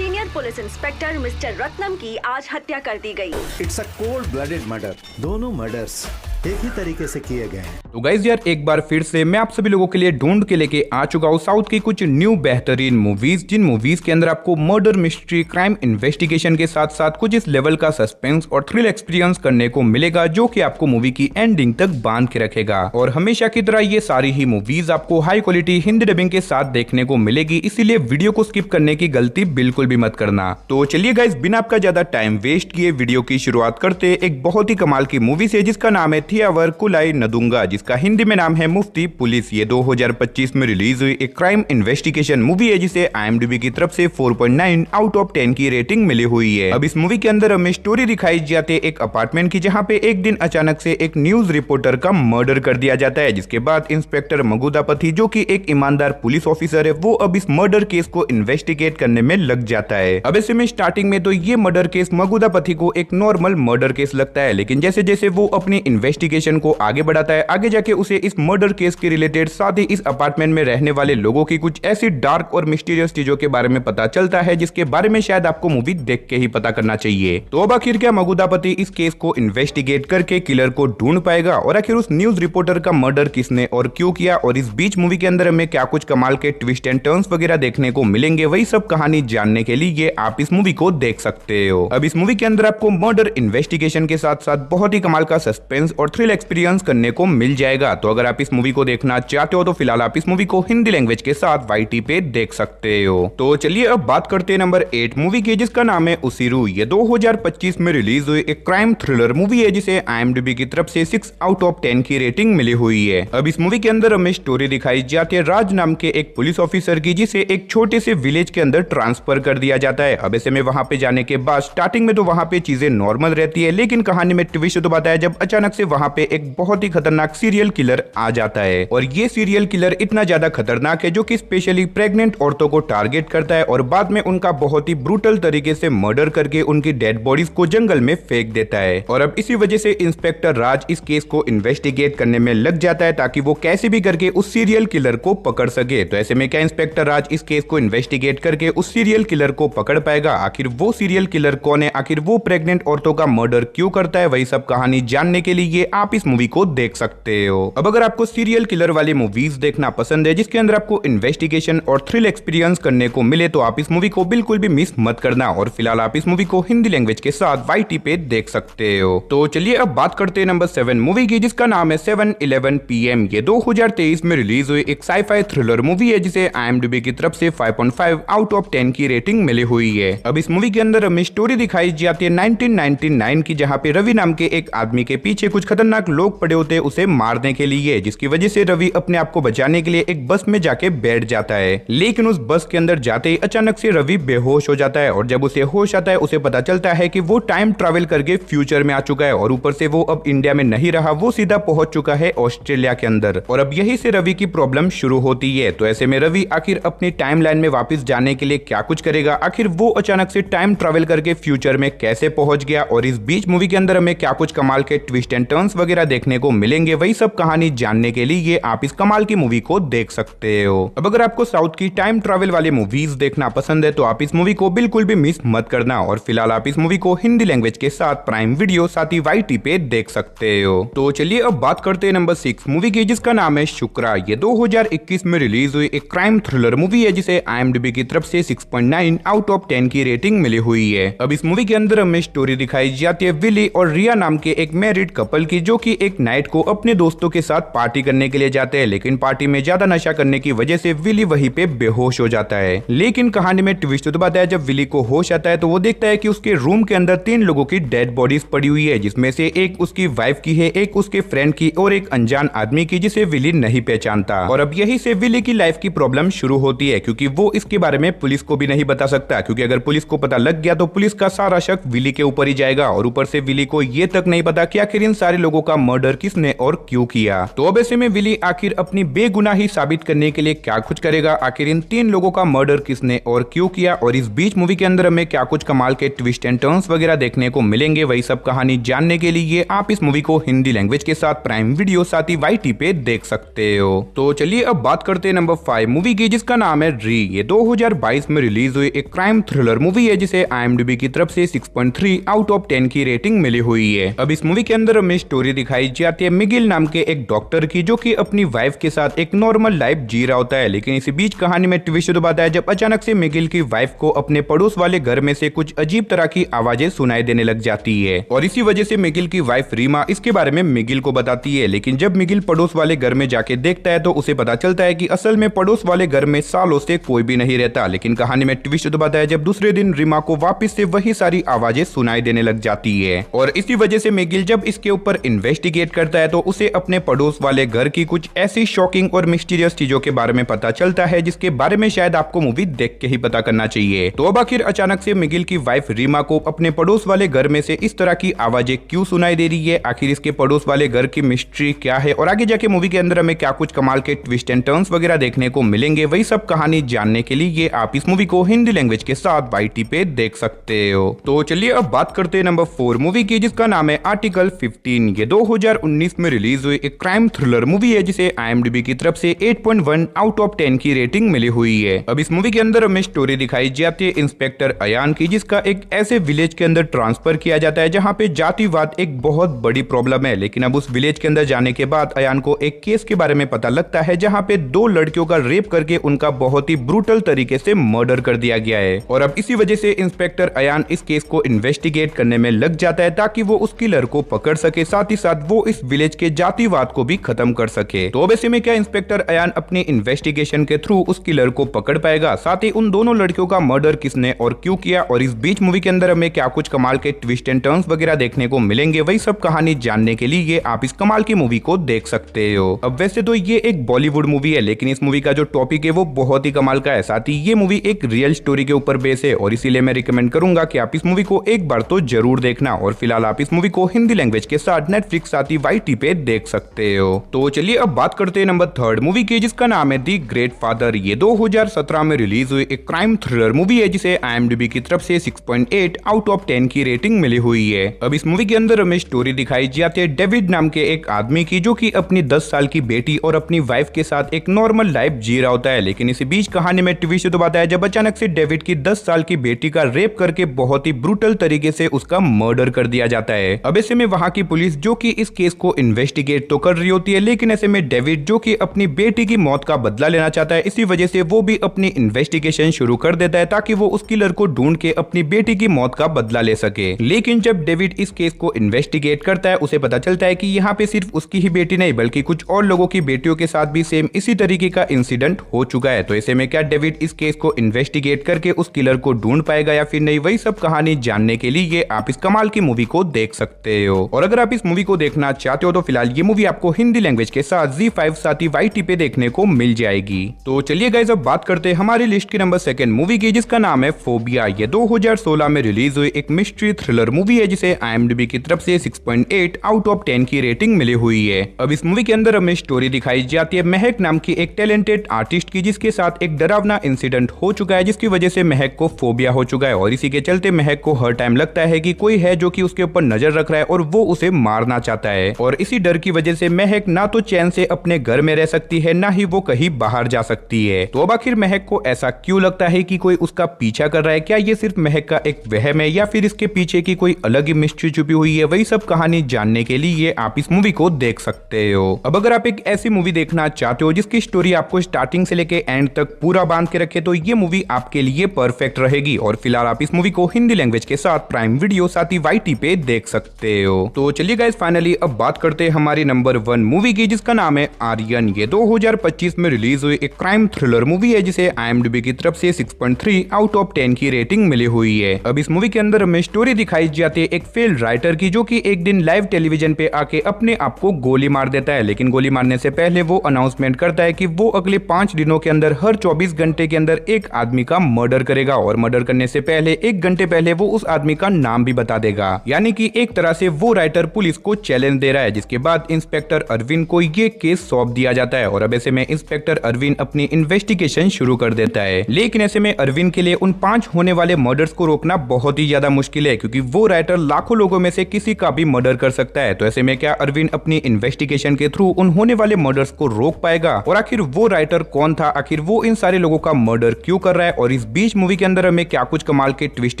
Senior police inspector mister Ratnam की आज हत्या कर दी गई। It's a cold blooded murder. दोनों मर्डर्स एक ही तरीके से किए गए हैं। तो गाइस यार एक बार फिर से मैं आप सभी लोगों के लिए ढूंढ के लेके आ चुका हूँ साउथ की कुछ न्यू बेहतरीन मूवीज, जिन मूवीज के अंदर आपको मर्डर, मिस्ट्री, क्राइम इन्वेस्टिगेशन के साथ साथ कुछ इस लेवल का सस्पेंस और थ्रिल एक्सपीरियंस करने को मिलेगा, जो कि आपको मूवी की एंडिंग तक बांध के रखेगा। और हमेशा की तरह ये सारी ही मूवीज आपको हाई क्वालिटी हिंदी डबिंग के साथ देखने को मिलेगी, इसीलिए वीडियो को स्किप करने की गलती बिल्कुल भी मत करना। तो चलिए गाइस बिना आपका ज्यादा टाइम वेस्ट किए वीडियो की शुरुआत करते एक बहुत ही कमाल की मूवी से, जिसका नाम है थियावर कुलाई नदुंगा, जिसका हिंदी में नाम है मुफ्ती पुलिस। ये 2025 में रिलीज हुई एक क्राइम इन्वेस्टिगेशन मूवी है, जिसे IMDb की तरफ से 4.9 आउट ऑफ 10 की रेटिंग मिली हुई है। अब इस मूवी के अंदर हमें स्टोरी दिखाई जाती है एक अपार्टमेंट की, जहाँ पे एक दिन अचानक से एक न्यूज रिपोर्टर का मर्डर कर दिया जाता है, जिसके बाद इंस्पेक्टर मगुदापति, जो कि एक ईमानदार पुलिस ऑफिसर है, वो अब इस मर्डर केस को इन्वेस्टिगेट करने में लग जाता है। अब ऐसे में स्टार्टिंग में तो ये मर्डर केस मगुदापति को एक नॉर्मल मर्डर केस लगता है, लेकिन जैसे जैसे वो अपनी इन्वेस्टिगेशन को आगे बढ़ाता है, आगे जाके उसे इस मर्डर केस के रिलेटेड साथ ही इस अपार्टमेंट में रहने वाले लोगों की कुछ ऐसी डार्क और मिस्टीरियस चीजों के बारे में पता चलता है, जिसके बारे में शायद आपको मूवी देख के ही पता करना चाहिए। तो अब आखिर क्या मगुदापति इस केस को इन्वेस्टिगेट करके किलर को ढूंढ पाएगा, और आखिर उस न्यूज रिपोर्टर का मर्डर किसने और क्यों किया, और इस बीच मूवी के अंदर हमें क्या कुछ कमाल के ट्विस्ट एंड टर्न्स वगैरह देखने को मिलेंगे, वही सब कहानी जानने के लिए आप इस मूवी को देख सकते हो। अब इस मूवी के अंदर आपको मर्डर इन्वेस्टिगेशन के साथ साथ बहुत ही कमाल का सस्पेंस और थ्रिल एक्सपीरियंस करने को मिल जाएगा। तो अगर आप इस मूवी को देखना चाहते हो तो फिलहाल आप इस मूवी को हिंदी लैंग्वेज के साथ YT पे देख सकते हो। तो चलिए अब बात करते हैं नंबर 8 मूवी की, जिसका नाम है उसीरू। ये 2025 में रिलीज हुई एक क्राइम थ्रिलर मूवी है, जिसे IMDb की तरफ से 6 आउट ऑफ 10 की रेटिंग मिली हुई है। अब इस मूवी के अंदर हमें स्टोरी दिखाई जाती है राज नाम के एक पुलिस ऑफिसर की, जिसे एक छोटे से विलेज के अंदर ट्रांसफर कर दिया जाता है। अब ऐसे में वहां पे जाने के बाद स्टार्टिंग में तो वहां पे चीजें नॉर्मल रहती है, लेकिन कहानी में ट्विस्ट तो आता है जब अचानक से वहां पे एक बहुत ही खतरनाक सीरियल किलर आ जाता है। और ये सीरियल किलर इतना ज्यादा खतरनाक है, जो कि स्पेशली प्रेग्नेंट औरतों को टारगेट करता है और बाद में उनका बहुत ही ब्रूटल तरीके से मर्डर करके उनकी डेड बॉडीज को जंगल में फेंक देता है। और अब इसी वजह से इंस्पेक्टर राज इस केस को इन्वेस्टिगेट करने में लग जाता है, ताकि वो कैसे भी करके उस सीरियल किलर को पकड़ सके। तो ऐसे में क्या इंस्पेक्टर राज इस केस को इन्वेस्टिगेट करके उस सीरियल किलर को पकड़ पाएगा? आखिर वो सीरियल किलर कौन है, आखिर वो प्रेग्नेंट औरतों का मर्डर क्यों करता है, वही सब कहानी जानने के लिए आप इस मूवी को देख सकते हो। अब अगर आपको सीरियल किलर वाली मूवीज देखना पसंद है, जिसके अंदर आपको इन्वेस्टिगेशन और थ्रिल एक्सपीरियंस करने को मिले, तो आप इस मूवी को बिल्कुल भी मिस मत करना। और फिलहाल आप इस मूवी को हिंदी लैंग्वेज के साथ YT पे देख सकते हो। तो चलिए अब बात करते हैं नंबर 7 मूवी की, जिसका नाम है 7:11 PM। ये 2023 में रिलीज हुई एक साइफाई थ्रिलर मूवी है, जिसे IMDb की तरफ से 5.5 आउट ऑफ 10 की रेटिंग मिली हुई है। अब इस मूवी के अंदर हमें स्टोरी दिखाई जाती है 1999 की, जहाँ पे रवि नाम के एक आदमी के पीछे कुछ खतरनाक लोग पड़े होते हैं उसे मारने के लिए, जिसकी वजह से रवि अपने आप को बचाने के लिए एक बस में जाके बैठ जाता है। लेकिन उस बस के अंदर जाते ही अचानक से रवि बेहोश हो जाता है, और जब उसे होश आता है उसे पता चलता है कि वो टाइम ट्रैवल करके फ्यूचर में आ चुका है, और ऊपर से वो अब इंडिया में नहीं रहा, वो सीधा पहुंच चुका है ऑस्ट्रेलिया के अंदर। और अब यही से रवि की प्रॉब्लम शुरू होती है। तो ऐसे में रवि आखिर अपनी टाइम लाइन में वापस जाने के लिए क्या कुछ करेगा, आखिर वो अचानक से टाइम ट्रैवल करके फ्यूचर में कैसे पहुंच गया, और इस बीच मूवी के अंदर हमें क्या कुछ कमाल के ट्विस्ट एंड टर्न्स वगैरह देखने को मिलेंगे, वही सब कहानी जानने के लिए आप इस कमाल की मूवी को देख सकते हो। अब अगर आपको साउथ की टाइम ट्रैवल वाली मूवीज देखना पसंद है, तो आप इस मूवी को बिल्कुल भी मिस मत करना। और फिलहाल आप इस मूवी को हिंदी लैंग्वेज के साथ प्राइम वीडियो साथ ही YT पे देख सकते हो। तो चलिए अब बात करते हैं नंबर 6 मूवी की, जिसका नाम है शुक्रा। ये 2021 में रिलीज हुई एक क्राइम थ्रिलर मूवी है, जिसे IMDb की तरफ से 6.9 आउट ऑफ 10 की रेटिंग मिली हुई है। अब इस मूवी के अंदर हमें स्टोरी दिखाई जाती है विली और रिया नाम के एक मैरिड कपल की, जो कि एक नाइट को अपने दोस्तों के साथ पार्टी करने के लिए जाते हैं, लेकिन पार्टी में ज्यादा नशा करने की वजह से विली वहीं पे बेहोश हो जाता है। लेकिन कहानी में ट्विस्ट तो आता है, जब विली को होश आता है तो वो देखता है कि उसके रूम के अंदर 3 लोगों की डेड बॉडीज पड़ी हुई है, जिसमें से एक उसकी वाइफ की है, एक उसके फ्रेंड की और एक अनजान आदमी की, जिसे विली नहीं पहचानता। और अब यही से विली की लाइफ की प्रॉब्लम शुरू होती है, क्योंकि वो इसके बारे में पुलिस को भी नहीं बता सकता, क्योंकि अगर पुलिस को पता लग गया तो पुलिस का सारा शक विली के ऊपर ही जाएगा। और ऊपर से विली को ये तक नहीं पता कि आखिर इन सारे लोगों का मर्डर किसने और क्यों किया। तो अब ऐसे में विली आखिर अपनी बेगुनाही साबित करने के लिए क्या कुछ करेगा, आखिर इन 3 लोगों का मर्डर किसने और क्यों किया, और इस बीच मूवी के अंदर हमें क्या कुछ कमाल के ट्विस्ट एंड टर्न्स वगैरह देखने को मिलेंगे, वही सब कहानी जानने के लिए आप इस मूवी को हिंदी लैंग्वेज के साथ प्राइम वीडियो साथ ही YT पे देख सकते हो। तो चलिए अब बात करते हैं नंबर 5 मूवी की, जिसका नाम है री। ये 2022 में रिलीज हुई एक क्राइम थ्रिलर मूवी है जिसे IMDb की तरफ से 6.3 आउट ऑफ 10 की रेटिंग मिली हुई है। अब इस मूवी के अंदर हमें स्टोरी दिखाई जाती है मिगिल नाम के एक डॉक्टर की, जो कि अपनी वाइफ के साथ एक नॉर्मल लाइफ जी रहा होता है। लेकिन इसी बीच कहानी में ट्विस्ट तो आता है जब अचानक से मिगिल की वाइफ को अपने पड़ोस वाले घर में से कुछ अजीब तरह की आवाजें सुनाई देने लग जाती है, और इसी वजह से मिगिल की वाइफ रीमा इसके बारे में मिगिल को बताती है। लेकिन जब मिगिल पड़ोस वाले घर में जाके देखता है तो उसे पता चलता है कि असल में पड़ोस वाले घर में सालों से कोई भी नहीं रहता। लेकिन कहानी में ट्विस्ट तो आता है जब दूसरे दिन रीमा को वापस से वही सारी आवाजें सुनाई देने लग जाती है, और इसी वजह से मिगिल जब इसके ऊपर इन्वेस्टिगेट करता है तो उसे अपने पड़ोस वाले घर की कुछ ऐसी शॉकिंग और मिस्टीरियस चीजों के बारे में पता चलता है जिसके बारे में शायद आपको मूवी देख के ही पता करना चाहिए। तो अब आखिर अचानक से मिगिल की वाइफ रीमा को अपने पड़ोस वाले घर में से इस तरह की आवाजें क्यों सुनाई दे रही है, आखिर इसके पड़ोस वाले घर की मिस्ट्री क्या है, और आगे जाके मूवी के अंदर हमें क्या कुछ कमाल के ट्विस्ट एंड टर्न्स वगैरह देखने को मिलेंगे, वही सब कहानी जानने के लिए आप इस मूवी को हिंदी लैंग्वेज के साथ YT पे देख सकते हो। तो चलिए अब बात करते हैं नंबर 4 मूवी की, जिसका नाम है आर्टिकल 15। ये 2019 में रिलीज हुई एक क्राइम थ्रिलर मूवी है जिसे IMDb की तरफ से 8.1 आउट ऑफ 10 की रेटिंग मिली हुई है। अब इस मूवी के अंदर हमें स्टोरी दिखाई जाती है इंस्पेक्टर अयान की, जिसका एक ऐसे विलेज के अंदर ट्रांसफर किया जाता है जहाँ पे जातिवाद एक बहुत बड़ी प्रॉब्लम है। लेकिन अब उस विलेज के अंदर जाने के बाद अयान को एक केस के बारे में पता लगता है जहाँ पे 2 लड़कियों का रेप करके उनका बहुत ही ब्रूटल तरीके से मर्डर कर दिया गया है, और अब इसी वजह से इंस्पेक्टर अयान इस केस को इन्वेस्टिगेट करने में लग जाता है ताकि वो उस किलर को पकड़ सके, साथ ही साथ वो इस विलेज के जातिवाद को भी खत्म कर सके। तो अब ऐसे में क्या इंस्पेक्टर अयान अपनी इन्वेस्टिगेशन के थ्रू उस किलर को पकड़ पाएगा, साथ ही उन दोनों लड़कियों का मर्डर किसने और क्यों किया, और इस बीच मूवी के अंदर हमें क्या कुछ कमाल के ट्विस्ट एंड टर्न्स वगैरह देखने को मिलेंगे, वही सब कहानी जानने के लिए आप इस कमाल की मूवी को देख सकते हो। अब वैसे तो ये एक बॉलीवुड मूवी है, लेकिन इस मूवी का जो टॉपिक है वो बहुत ही कमाल का है, साथ ही ये मूवी एक रियल स्टोरी के ऊपर बेस है, और इसीलिए मैं रिकमेंड करूंगा कि आप इस मूवी को एक बार तो जरूर देखना। और फिलहाल आप इस मूवी को हिंदी लैंग्वेज के साथ नेटफ्लिक्स साथ ही YT पे देख सकते हो। तो चलिए अब बात करते हैं नंबर 3 मूवी की, जिसका नाम है दी ग्रेट फादर। ये 2017 में रिलीज हुई एक क्राइम थ्रिलर मूवी है जिसे IMDb की तरफ से 6.8 आउट ऑफ 10 की रेटिंग मिली हुई है। अब इस मूवी के अंदर हमें स्टोरी दिखाई जाती है डेविड नाम के एक आदमी की, जो कि अपनी 10 साल की बेटी और अपनी वाइफ के साथ एक नॉर्मल लाइफ जी रहा होता है। लेकिन इसी बीच कहानी में ट्विस्ट तो आता है जब अचानक से डेविड की 10 साल की बेटी का रेप करके बहुत ही ब्रूटल तरीके से उसका मर्डर कर दिया जाता है। अब ऐसे में वहां की पुलिस जो कि इस केस को इन्वेस्टिगेट तो कर रही होती है, लेकिन ऐसे में डेविड जो कि अपनी बेटी की मौत का बदला लेना चाहता है, इसी वजह से वो भी अपनी इन्वेस्टिगेशन शुरू कर देता है ताकि वो उस किलर को ढूंढ के अपनी बेटी की मौत का बदला ले सके। लेकिन जब डेविड इस केस को इन्वेस्टिगेट करता है उसे पता चलता है कि यहाँ पे सिर्फ उसकी ही बेटी नहीं बल्कि कुछ और लोगों की बेटियों के साथ भी सेम इसी तरीके का इंसिडेंट हो चुका है। तो ऐसे में क्या डेविड इस केस को इन्वेस्टिगेट करके उस किलर को ढूंढ पाएगा या फिर नहीं, वही सब कहानी जानने के लिए आप इस कमाल की मूवी को देख सकते हो। और अगर आप इस मूवी को देखना चाहते हो तो फिलहाल ये मूवी आपको हिंदी लैंग्वेज के साथ ZEE5 साथ ही YT पे देखने को मिल जाएगी। तो चलिए गाइस अब बात करते हैं हमारी लिस्ट की नंबर 2 मूवी की, जिसका नाम है फोबिया। ये 2016 में रिलीज हुई एक मिस्ट्री थ्रिलर मूवी है जिसे IMDb की तरफ से 6.8 आउट ऑफ 10 की रेटिंग मिली हुई है। अब इस मूवी के अंदर हमें स्टोरी दिखाई जाती है महक नाम की एक टैलेंटेड आर्टिस्ट की, जिसके साथ एक डरावना इंसिडेंट हो चुका है जिसकी वजह से महक को फोबिया हो चुका है, और इसी के चलते महक को हर टाइम लगता है कि कोई है जो कि उसके ऊपर नजर रख रहा है और वो उसे मारना चाहता है। और इसी डर की वजह से महक ना तो चैन से अपने घर में रह सकती है ना ही वो कहीं बाहर जा सकती है। तो अब आखिर महक को ऐसा क्यों लगता है कि कोई उसका पीछा कर रहा है? क्या ये सिर्फ महक का एक वहम है या फिर इसके पीछे की कोई अलग ही मिस्ट्री छुपी हुई है? वही सब कहानी जानने के लिए आप इस मूवी को देख सकते हो। अब अगर आप एक ऐसी मूवी देखना चाहते हो जिसकी स्टोरी आपको स्टार्टिंग से लेके एंड तक पूरा बांध के रखे तो ये मूवी आपके लिए परफेक्ट रहेगी। और फिलहाल आप इस मूवी को हिंदी लैंग्वेज के साथ प्राइम वीडियो साथ ही YT पे देख सकते हो। तो चलिए गाइस फाइनली अब बात करते हैं हमारी नंबर 1 मूवी की, जिसका नाम है आर्यन। ये 2025 में रिलीज हुई एक क्राइम थ्रिलर मूवी है जिसे IMDb की तरफ से 6.3 आउट ऑफ 10 की रेटिंग मिली हुई है। अब इस मूवी के अंदर हमें स्टोरी दिखाई जाती है एक फेल्ड राइटर की, जो कि एक दिन लाइव टेलीविजन पे आके अपने आप को गोली मार देता है। लेकिन गोली मारने से पहले वो अनाउंसमेंट करता है कि वो अगले 5 दिनों के अंदर हर 24 घंटे के अंदर एक आदमी का मर्डर करेगा, और मर्डर करने से पहले 1 घंटे पहले वो उस आदमी का नाम भी बता देगा। यानी कि एक तरह से वो राइटर पुलिस पुलिस को चैलेंज दे रहा है, जिसके बाद इंस्पेक्टर अरविंद को ये केस सौंप दिया जाता है और अब ऐसे में इंस्पेक्टर अरविंद अपनी इन्वेस्टिगेशन शुरू कर देता है। लेकिन ऐसे में अरविंद के लिए उन 5 होने वाले मर्डर्स को रोकना बहुत ही ज्यादा मुश्किल है, क्योंकि वो राइटर लाखों लोगों में से किसी का भी मर्डर कर सकता है। तो ऐसे में क्या अरविंद अपनी इन्वेस्टिगेशन के थ्रू उन होने वाले मर्डर्स को रोक पाएगा? और आखिर वो राइटर कौन था, आखिर वो इन सारे लोगों का मर्डर क्यों कर रहा है, और इस बीच मूवी के अंदर हमें क्या कुछ कमाल के ट्विस्ट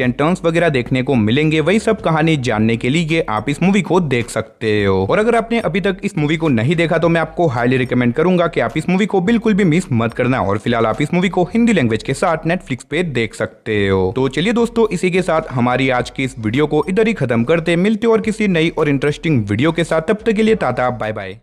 एंड टर्न्स वगैरह देखने को मिलेंगे, वही सब कहानी जानने के लिए आप इस मूवी को देख सकते हो। और अगर आपने अभी तक इस मूवी को नहीं देखा तो मैं आपको हाईली रिकमेंड करूंगा कि आप इस मूवी को बिल्कुल भी मिस मत करना। और फिलहाल आप इस मूवी को हिंदी लैंग्वेज के साथ नेटफ्लिक्स पे देख सकते हो। तो चलिए दोस्तों, इसी के साथ हमारी आज की इस वीडियो को इधर ही खत्म करते, मिलते और किसी नई और इंटरेस्टिंग वीडियो के साथ। तब तक के लिए टाटा बाय बाय।